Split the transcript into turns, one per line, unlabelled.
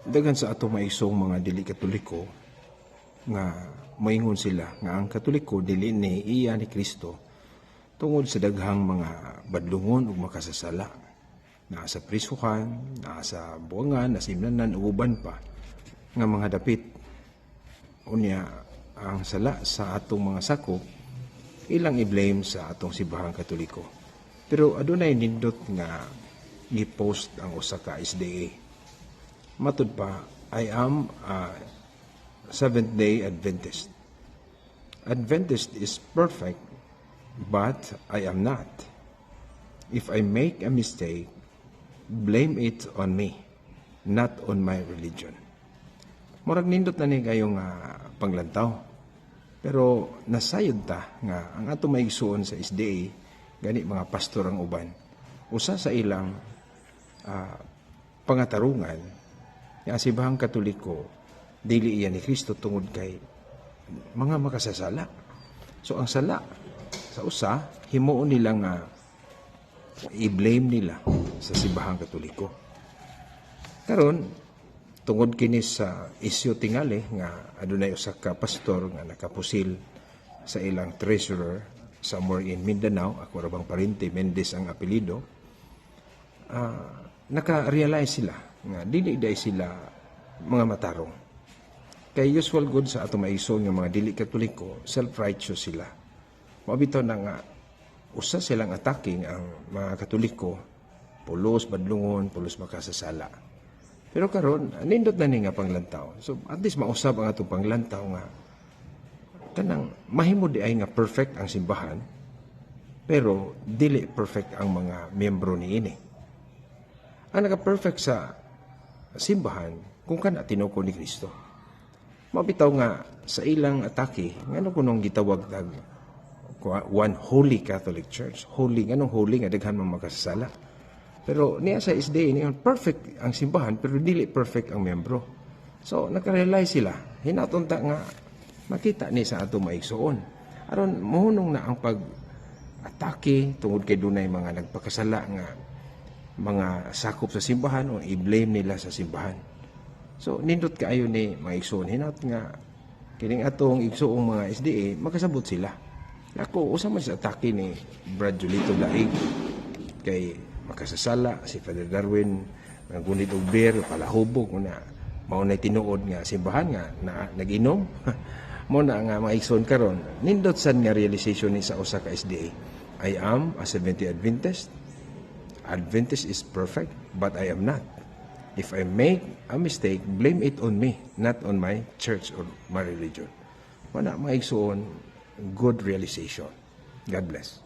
Daghan sa ato maisong mga dili katoliko nga moingon sila nga ang katoliko dili ni iya ni Kristo tungod sa daghang mga badlungon ug makasasala. Naa sa prisuhan, naa sa buwangan, nasimlanan ug uban pa nga mga dapit. Unya ang sala sa atong mga sakop ilang i-blame sa atong simbahang katoliko. Pero adunay nindot nga gi-post ang usa ka SDA. Matud pa, I am a Seventh-day Adventist. Adventist is perfect, but I am not. If I make a mistake, blame it on me, not on my religion. Murag nindot na ni kayong panglantaw. Pero nasayod ta nga ang ato maigsuon sa SDA, gani mga pastor ang uban, usa sa ilang pangatarungan nga simbahang katoliko dili iya ni Kristo tungod kay mga makasasala. So ang sala sa usa himuon nila nga i-blame nila sa simbahang katoliko. Karon tungod kini sa isyu tingali nga adunay usa ka pastor nga nakapusil sa ilang treasurer somewhere in Mindanao, ako ra bang parente, Mendez ang apelyido, naka-realize sila nga dili day sila mga matarong. Kay usual good sa ato maisong nga mga dili katoliko, self-righteous sila. Mabitaw na nga usa silang attacking ang mga katoliko, pulos badlungon, pulos makasasala. Pero karon nindot na ni nga panglantaw. So at least mausab ang atong panglantaw nga kanang mahimo di ay nga perfect ang simbahan, pero dili perfect ang mga miyembro niini. Ang naka-perfect sa simbahan kung kana tinuko ni Kristo. Mabitaw nga sa ilang atake ngano kunong gitawag tag one holy Catholic Church. Holy nganong holy nga daghan man makasasala. Pero niya sa SDA niya perfect ang simbahan pero dili perfect ang miyembro. So naka-realize sila hinatunta nga makita ni sa ato maigsuon. Aron mohunong na ang pag-atake tungod kay dunay mga nagpakasala nga mga sakop sa simbahan o i-blame nila sa simbahan. So, nindot kaayo ni mga igsoon. Hinat nga, kining atong igsoong mga SDA, makasabot sila. Ako, usa man sa atake ni Brad Julito Daig kay makasasala, si Father Darwin, nga gunit og beer, palahubog, na maunay tinuod nga simbahan nga na nag-inom. Mo na nga mga igsoon karon. Nindot sad nga realization ni sa usa ka SDA. I am a Seventh-day Adventist. Adventist is perfect, but I am not. If I make a mistake, blame it on me, not on my church or my religion. Wala maigsuon, good realization. God bless.